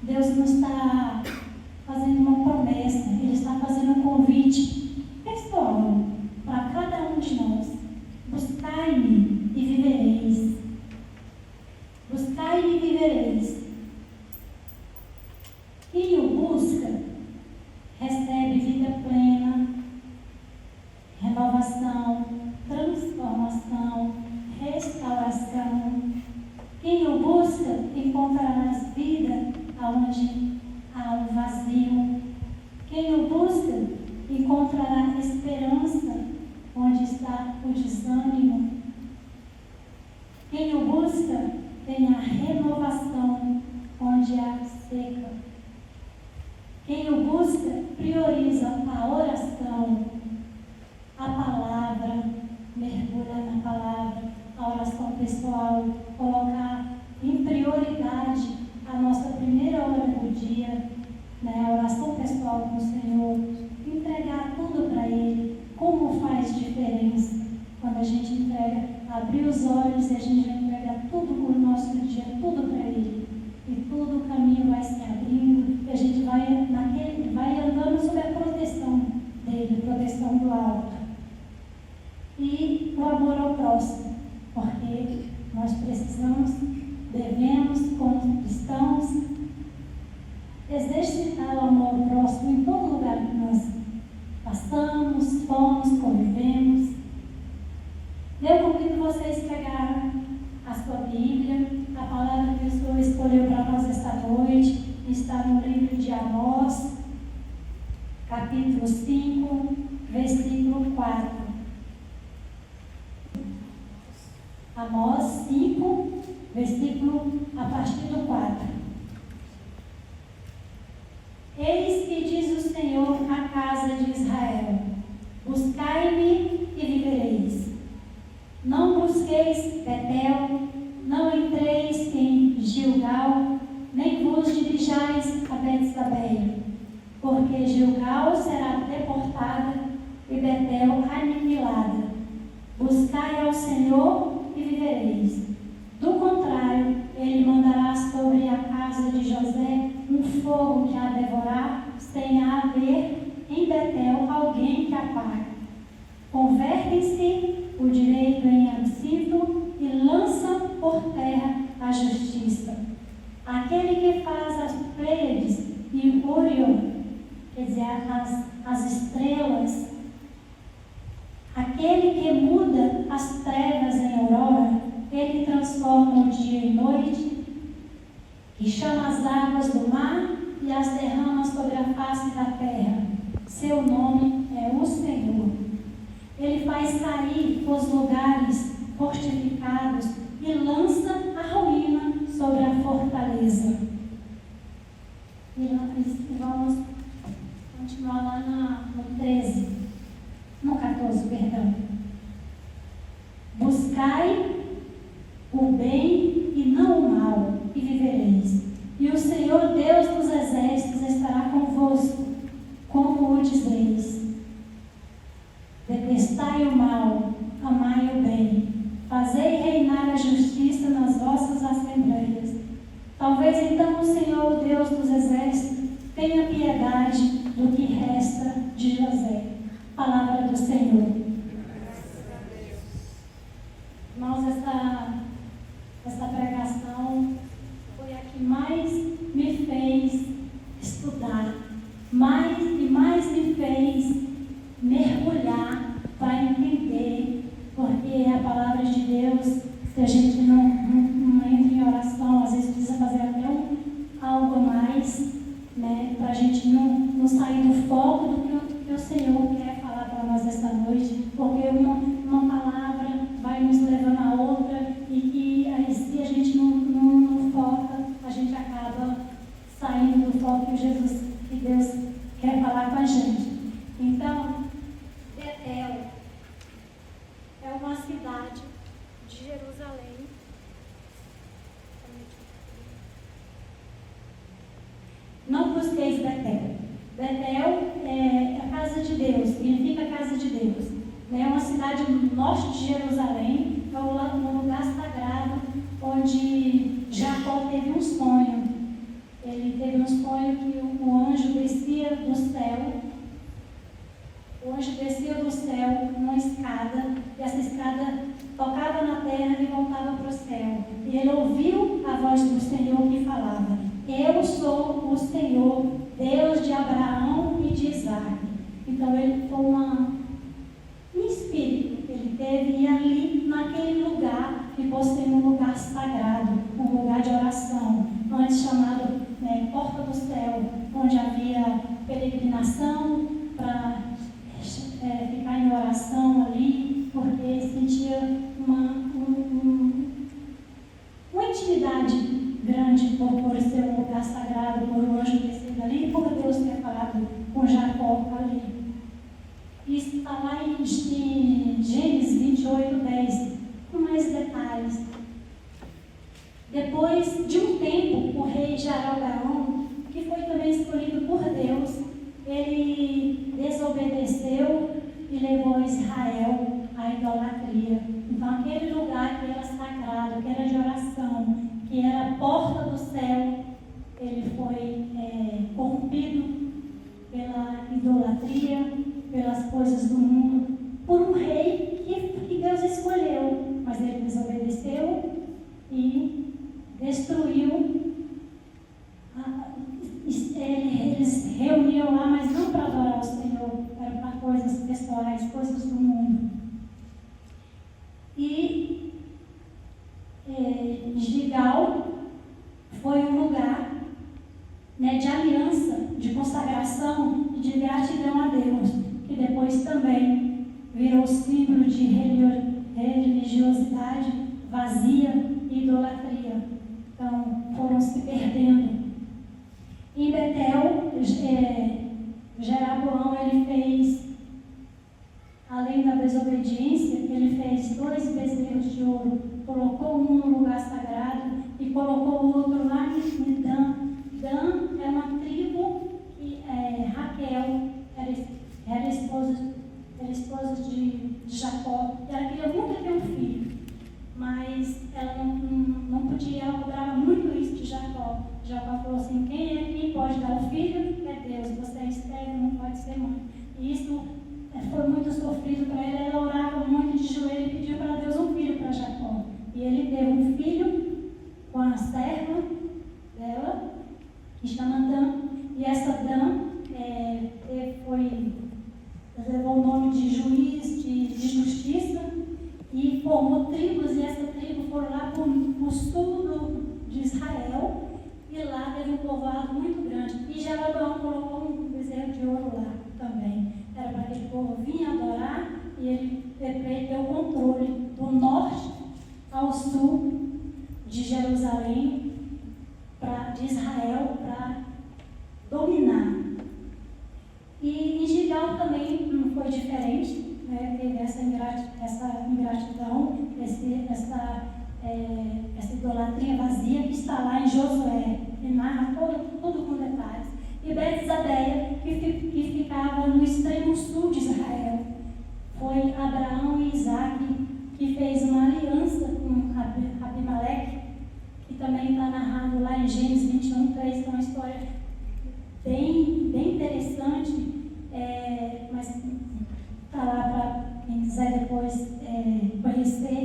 Deus não está fazendo uma promessa, Ele está fazendo um convite pessoal para cada um de nós. Buscai-me e vivereis. Buscai-me e vivereis. Quem o busca, recebe vida plena, renovação, transformação, restauração. Quem o busca, encontrará vida onde há um vazio. Quem o busca, encontrará esperança onde está o desânimo. Quem o busca, tem a renovação onde há seca. Quem o busca, prioriza a oração, a palavra, mergulhar na palavra, a oração pessoal, colocar em prioridade a nossa primeira hora do dia, né? A oração pessoal com o Senhor, entregar tudo para Ele. Como faz diferença quando a gente entrega, abrir os olhos e a gente vai entregar tudo o nosso dia, tudo para Ele. E todo o caminho vai se abrindo e a gente vai andando sob a proteção dele, proteção do alto. E o amor ao próximo, porque nós precisamos, devemos, como cristãos, exercitar o amor ao próximo em todo lugar que nós passamos, fomos, convivemos. Eu convido vocês a pegar a sua Bíblia, a palavra que o Senhor escolheu para nós esta noite, está no livro de Amós, capítulo 5, versículo 4. Amós 5, versículo a partir do 4. Eis que diz o Senhor à casa de Israel: buscai-me e vivereis. Não busqueis Betel, não entreis em Gilgal, nem vos dirijais a Betsabeia, porque Gilgal será deportada e Betel aniquilada. Buscai ao Senhor e vivereis. Do contrário, Ele mandará sobre a casa de José um fogo que a devorar, sem haver em Betel alguém que apague. Convertem-se o direito em absinto e lançam por terra a justiça. Aquele que faz as Pleiades e o Orion, quer dizer, as estrelas, aquele que muda as trevas em aurora, ele transforma o dia em noite, e chama as águas do mar e as derrama sobre a face da terra. Seu nome é o Senhor. Ele faz cair os lugares fortificados e lança a ruína sobre a fortaleza. E vamos continuar lá no 13, no 14, perdão. Buscai o bem e não o mal, e vivereis. E o Senhor Deus dos exércitos estará convosco, como o dizeis. Detestai o mal, amai o bem, fazei reinar a justiça nas vossas assembleias. Talvez então o Senhor, o Deus dos exércitos, tenha piedade do que resta de José. Palavra do Senhor. Irmãos, essa pregação foi a que mais me fez estudar, mais e mais me fez mergulhar para entender, porque a palavra de Deus, se a gente não entra em oração, às vezes precisa fazer até algo a mais, né, para a gente não sair do foco do que o Senhor quer falar para nós esta noite, porque uma palavra vai nos levando a outra e se a gente não foca, a gente acaba saindo do foco que Deus quer falar com a gente. Então, Betel é uma cidade de Jerusalém. Não busqueis Betel. Betel é a casa de Deus, significa casa de Deus. É uma cidade no norte de Jerusalém, é um lugar sagrado onde Jacó teve um sonho. Ele teve um E ele ouviu a voz do Senhor que falava: eu sou o Senhor, Deus de Abraão e de Isaac. Então ele foi um espírito, ele teve ali naquele lugar, que fosse um lugar sagrado, um lugar de oração, antes chamado Porta do Céu, onde havia peregrinação para ficar em oração ali, porque sentia uma intimidade grande por ser um lugar sagrado, por um anjo descido ali, por Deus ter falado com Jacó ali. Isso está lá em Gênesis 28:10, com mais detalhes. Depois de um tempo, o rei Jeroboão, que foi também escolhido por Deus, ele desobedeceu e levou Israel à idolatria. Então, aquele lugar que era sagrado, que era de oração, que era a porta do céu, ele foi corrompido pela idolatria, pelas coisas do mundo, por um rei que Deus escolheu, mas ele desobedeceu e destruiu. Eles reuniam lá, mas não para adorar o Senhor, era para coisas pessoais, coisas do mundo. E Gilgal foi um lugar de aliança, de consagração e de gratidão a Deus, que depois também virou símbolo de religiosidade vazia e idolatria. Então, foram se perdendo. Em Betel, Jeroboão, ele fez, além da desobediência, ele fez 2 bezerros de ouro, colocou um no lugar sagrado e colocou o outro lá em Dan. Dan é uma tribo que Raquel era esposa de Jacó, e ela queria muito ter um filho, mas ela não podia, ela cobrava muito isso de Jacó. Jacó falou assim: quem pode dar o filho é Deus, você é estéril, não pode ser mãe. E isso foi muito sofrido para ela. Ela orava muito de joelho e pediu para Deus um filho para Jacó. E ele teve um filho com a serva dela, que chama Dan. E essa Dan levou o nome de juiz, de justiça, e formou tribos, e essa tribo foi lá para o sul de Israel. E lá teve um povoado muito grande. E Jeroboão colocou um bezerro de ouro lá também. Era para aquele povo vir adorar, e ele deu o controle do norte ao sul de Jerusalém, de Israel, para dominar. E em Gilgal também não foi diferente, teve essa ingratidão, essa idolatria vazia que está lá em Josué, que narra tudo com detalhes. E Bet-Zadeia, que ficava no extremo sul de Israel. Foi Abraão e Isaac que fez uma aliança com Abimeleque, que também está narrado lá em Gênesis 21:3, que é uma história bem interessante, mas está lá para quem quiser depois conhecer.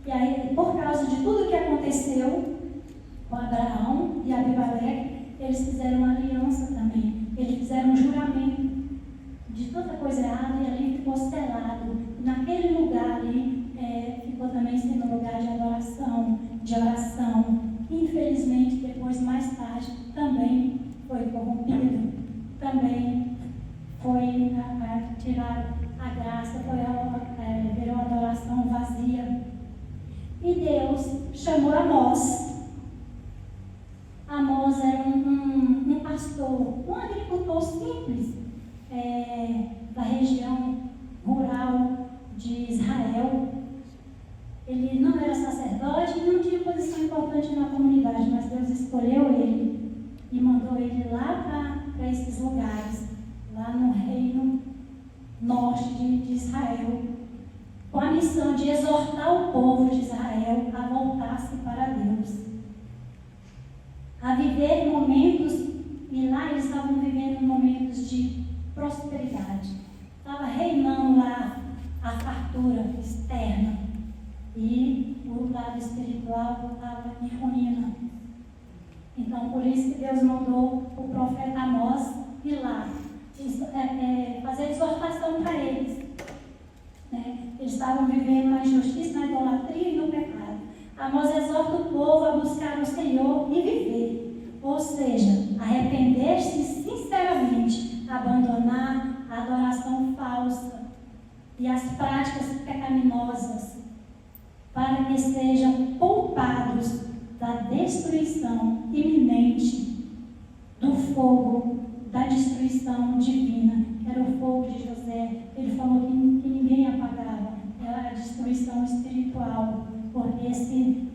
E aí, por causa de tudo que aconteceu com Abraão e Abimeleque, eles fizeram uma aliança também. Eles fizeram um juramento de toda coisa errada, e ali ficou selado. Naquele lugar ali ficou também sendo um lugar de adoração, de oração. Infelizmente, depois, mais tarde, também foi corrompido. Também foi tirado a graça, virou adoração vazia. E Deus chamou Amós. Amós era um pastor, um agricultor simples da região rural de Israel. Ele não era sacerdote e não tinha posição importante na comunidade, mas Deus escolheu ele e mandou ele lá para esses lugares, lá no reino norte de Israel, com a missão de exortar o povo de Israel a voltar-se para Deus, a viver momentos, e lá eles estavam vivendo momentos de prosperidade. Estava reinando lá a fartura externa, e o lado espiritual estava em ruína. Então, por isso que Deus mandou o profeta Amós ir lá, fazer exortação para eles. Eles estavam vivendo na injustiça, na idolatria e no pecado. Amós exorta o povo a buscar o Senhor e viver. Ou seja, arrepender-se sinceramente, abandonar a adoração falsa e as práticas pecaminosas, para que sejam poupados da destruição iminente do fogo da destruição divina, que era o fogo de José. Ele falou que ninguém apagava, era a destruição espiritual, porque se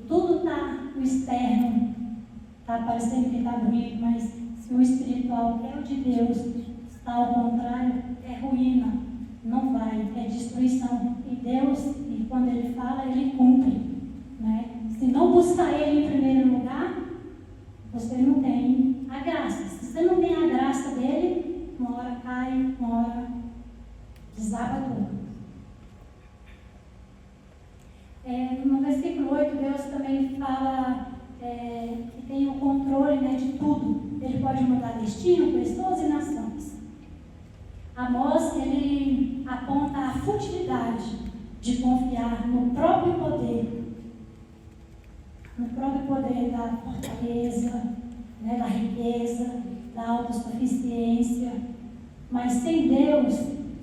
tudo está no externo, está parecendo que está bonito, mas se o espiritual, que é o de Deus, está ao contrário, é ruína, não vai, é destruição. E Deus, e quando Ele fala, Ele cumpre, né? Se não buscar Ele em primeiro lugar, você não tem a graça. Se você não tem a graça dele, uma hora cai, uma hora desaba tudo. No versículo 8, Deus também fala que tem o controle, né, de tudo. Ele pode mudar destino, pessoas e nações. Amós, ele aponta a futilidade de confiar no próprio poder da fortaleza, né, da riqueza, da autossuficiência. Mas sem Deus,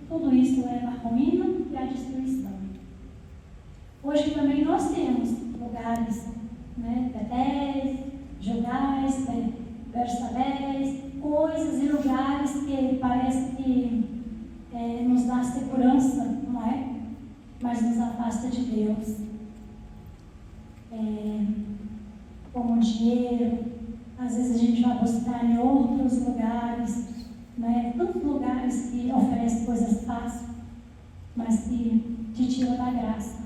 tudo isso leva à ruína e à destruição. Hoje também nós temos lugares, né, Betéis, Jogais, Bersabés, coisas e lugares que parece que nos dá segurança, não é? Mas nos afasta de Deus. Como dinheiro, às vezes a gente vai buscar em outros lugares, né? Tantos lugares que oferecem coisas fáceis, mas que te tiram da graça,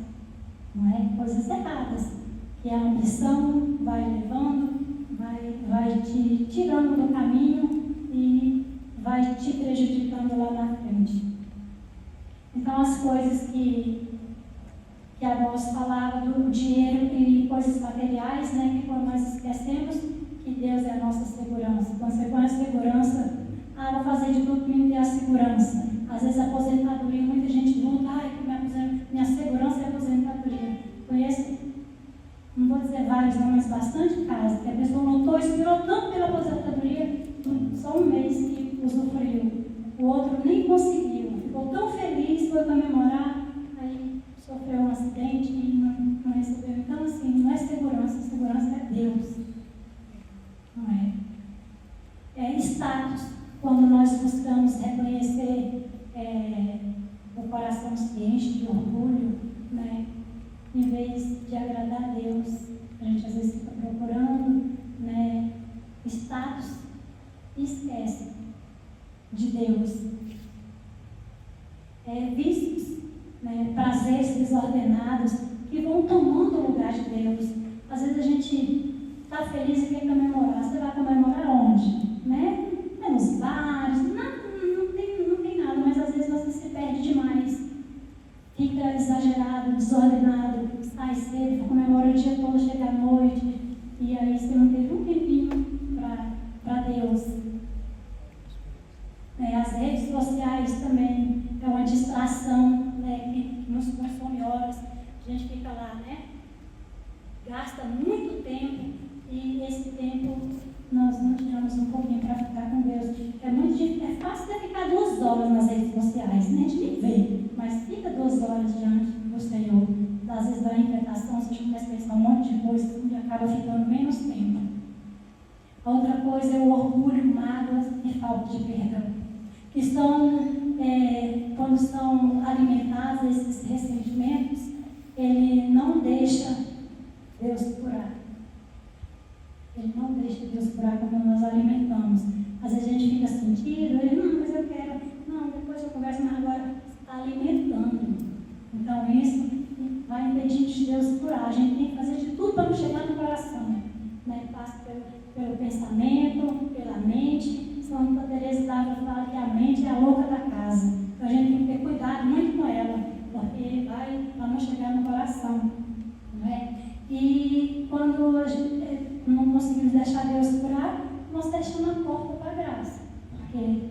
não é? Coisas erradas, que a ambição vai levando, vai te tirando do caminho e vai te prejudicando lá na frente. Então, as coisas que Amós falava do dinheiro e coisas materiais, né, que quando nós esquecemos que Deus é a nossa segurança. Quando você põe a segurança, vou fazer de tudo para me ter a segurança. Às vezes a aposentadoria, muita gente luta, minha segurança é a aposentadoria. Conheço, não vou dizer vários, não, mas bastante casos, que a pessoa lutou, esperou tanto pela aposentadoria, só um mês que usufruiu. O outro nem conseguiu, ficou tão feliz, foi comemorar, aí sofreu um acidente e não recebeu. Então, assim, não é segurança é Deus. Não é? É status. Quando nós buscamos reconhecer, o coração se enche de orgulho, né? Em vez de agradar a Deus, a gente às vezes fica procurando, né, status e esquece de Deus. Vícios, né, prazeres desordenados que vão tomando o lugar de Deus. Às vezes a gente está feliz e quer comemorar. Você vai comemorar onde? Né? Nos bares, não tem nada, mas às vezes você se perde demais. Fica exagerado, desordenado, sai cedo, comemora o dia todo, chega à noite, e aí você não teve um tempinho para Deus. As redes sociais também é uma distração, né, que nos consome horas. A gente fica lá, né? Gasta muito tempo e esse tempo nós não tiramos um pouquinho para ficar com Deus. É fácil de ficar 2 horas nas redes sociais, né? A gente nem vê, mas fica 2 horas diante do Senhor. Às vezes dá inquietação, você começa a pensar um monte de coisa e acaba ficando menos tempo. A outra coisa é o orgulho, mágoas e falta de perdão, que são, quando são alimentados esses ressentimentos, ele não deixa Deus curar. Ele não deixa Deus curar quando nós alimentamos. Às vezes a gente fica sentido, ele, mas eu quero, não, depois eu converso, mas agora está alimentando. Então isso vai impedir de Deus curar. A gente tem que fazer de tudo para não chegar no coração, né? Passa pelo pensamento, pela mente. Santa Teresa d'Ávila fala que a mente é a louca da casa. Então a gente tem que ter cuidado muito com ela, porque vai para não chegar no coração. Não é? E quando a gente não conseguimos deixar Deus curar, nós fechamos a porta para a graça. Porque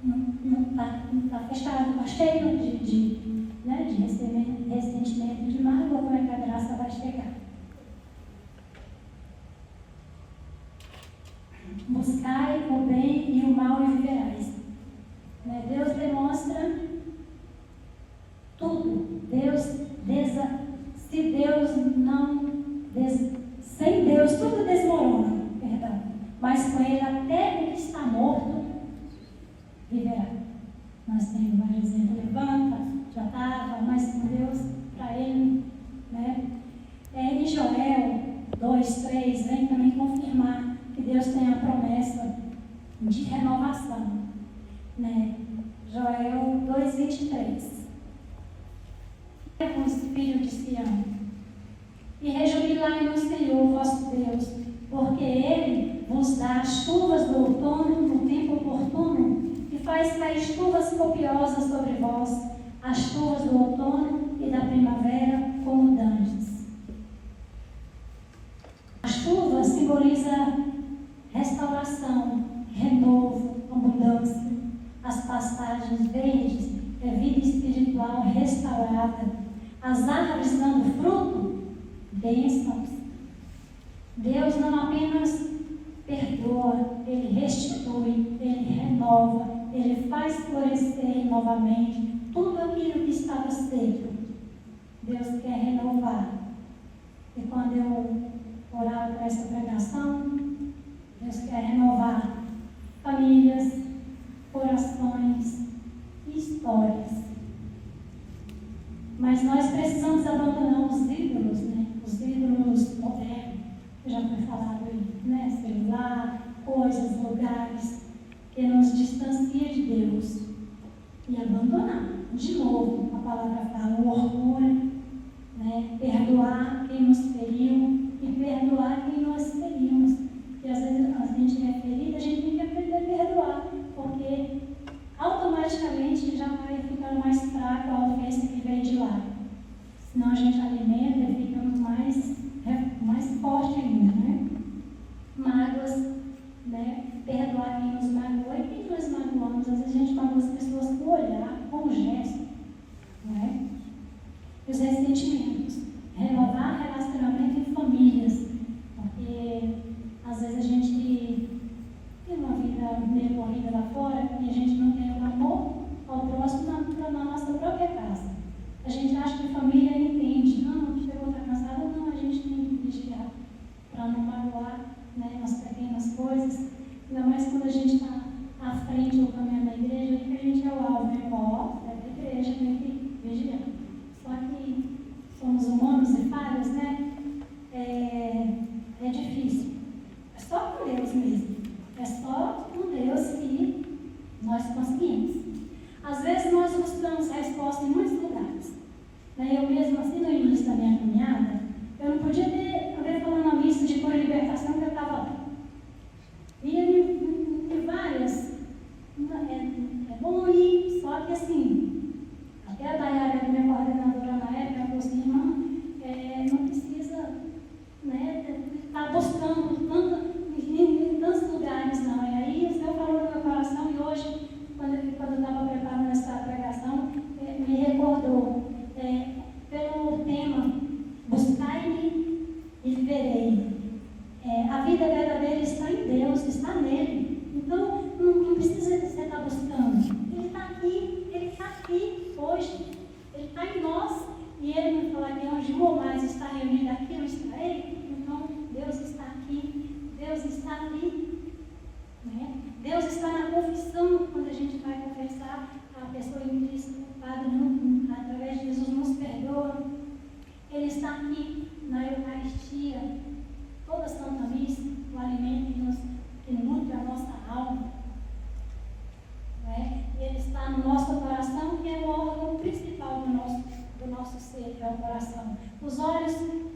não está fechado, está cheio de ressentimento, de mágoa, como é que a graça vai chegar? Buscai o bem e o mal e viverais. Né? Deus demonstra tudo. Sem Deus tudo desmorona, perdão. Mas com Ele até o que está morto viverá. Nós temos vários exemplos, levanta, já estava, mas com Deus, para Ele, né? Em Joel 2:3 vem também confirmar que Deus tem a promessa de renovação, né? Joel 2:23. Com os filhos de Sião, e rejubilai no Senhor vosso Deus, porque Ele vos dá as chuvas do outono no tempo oportuno, e faz cair chuvas copiosas sobre vós, as chuvas do outono e da primavera como dantes. A chuva simboliza restauração, renovo, abundância. As pastagens verdes é vida espiritual restaurada. As árvores dando fruto, bênçãos. Deus não apenas perdoa, Ele restitui, Ele renova, Ele faz florescer novamente tudo aquilo que estava seco. Deus quer renovar. E quando eu orava para essa pregação, Deus quer renovar famílias, corações e histórias. Mas nós precisamos abandonar os ídolos, né? Os ídolos modernos, que já foi falado aí, né? Celular, coisas, lugares, que nos distanciam de Deus. E abandonar. De novo, a palavra fala, o orgulho, né? Perdoar quem nos feriu e perdoar quem nós ferimos. Porque às vezes a gente é ferido, a gente tem que aprender a perdoar, porque automaticamente já vai ficando mais fraco a ofensa que vem de lá. Senão a gente alimenta e ficamos mais forte ainda, né? Mágoas, né? Perdoar quem nos magoou e quem nós magoamos. Às vezes a gente magoa as pessoas com o olhar, com o gesto, né? E os ressentimentos. Renovar relacionamento em famílias. Porque às vezes a gente tem uma vida meio corrida lá fora e a gente não tem o amor ao próximo na nossa própria casa. A gente acha que a família entende. Não, chegou, está cansada, não, a gente tem que vigiar para não magoar, né, nas pequenas coisas. Ainda mais quando a gente está à frente do caminho da igreja, que a gente é o alvo, né? Ó, é da igreja, tem que vigiar. Só que somos humanos e falhos, né? É difícil. É só com Deus mesmo. É só com Deus que nós conseguimos. Às vezes nós buscamos resposta em muitos lugares. Eu mesmo, assim, no início da minha caminhada, eu não podia ver falando na missa de cura e libertação que eu estava lá. Ia em várias. É bom ir, só que assim, até a Dayara, que minha coordenadora na época, falou assim, irmã, não precisa, né, estar buscando em tantos lugares, não. E aí o Senhor falou no meu coração, e hoje, quando eu estava preparando essa pregação, me recordou, pelo tema, buscai-me e verei. A vida verdadeira está em Deus, está nele. Então, não precisa você estar buscando. Ele está aqui hoje. Ele está em nós. E ele me fala que onde um ou mais está reunido aqui, eu estarei. Então, Deus está aqui. Deus está ali. Né? Deus está na confissão. Quando a gente vai confessar, a pessoa me diz, Padre, através de Jesus nos perdoa. Ele está aqui na Eucaristia. Toda Santa Missa, o alimento que nutre a nossa alma. Né? Ele está no nosso coração, que é o órgão principal do nosso ser, que é o coração. Os olhos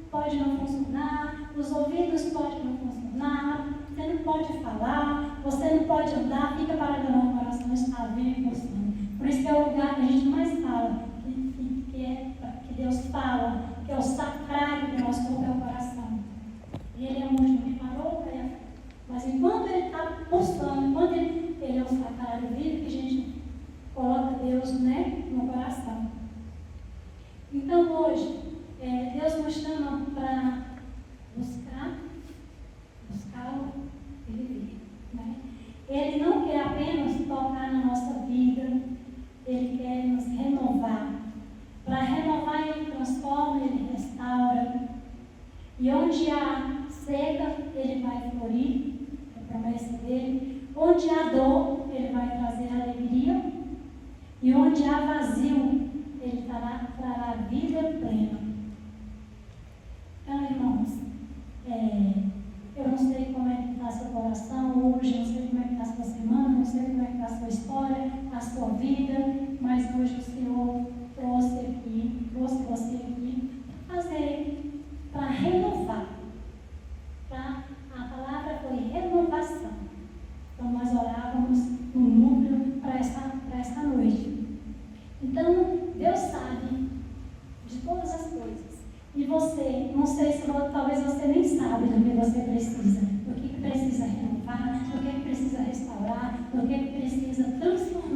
podem não funcionar, os ouvidos podem não funcionar, você não pode falar, você não pode andar, fica parado no coração, está bem funcionando. Por isso que é o lugar que a gente mais fala, que Deus fala, que é o sacrário Mas enquanto ele está buscando, enquanto ele é o sacrário vida, que a gente coloca Deus, né, no coração. Então hoje, Deus nos chama para buscá-lo e viver. Né? Ele não quer apenas tocar na nossa vida, Ele quer nos renovar. Para renovar, Ele transforma, Ele restaura. E onde há seca, Ele vai florir, é a promessa dele. Onde há dor, Ele vai trazer alegria. E onde há vazio, Ele trará vida plena. Então, irmãos, eu não sei como é que está seu coração hoje, não sei como é que está a sua semana, não sei como é que está a sua história, a sua vida, mas hoje o Senhor trouxe você aqui para renovar. A palavra foi renovação. Então nós orávamos no núcleo para essa noite. Então Deus sabe de todas as coisas. E você, não sei se talvez você nem sabe do que você precisa. Do que precisa renovar, do que precisa restaurar, do que precisa transformar.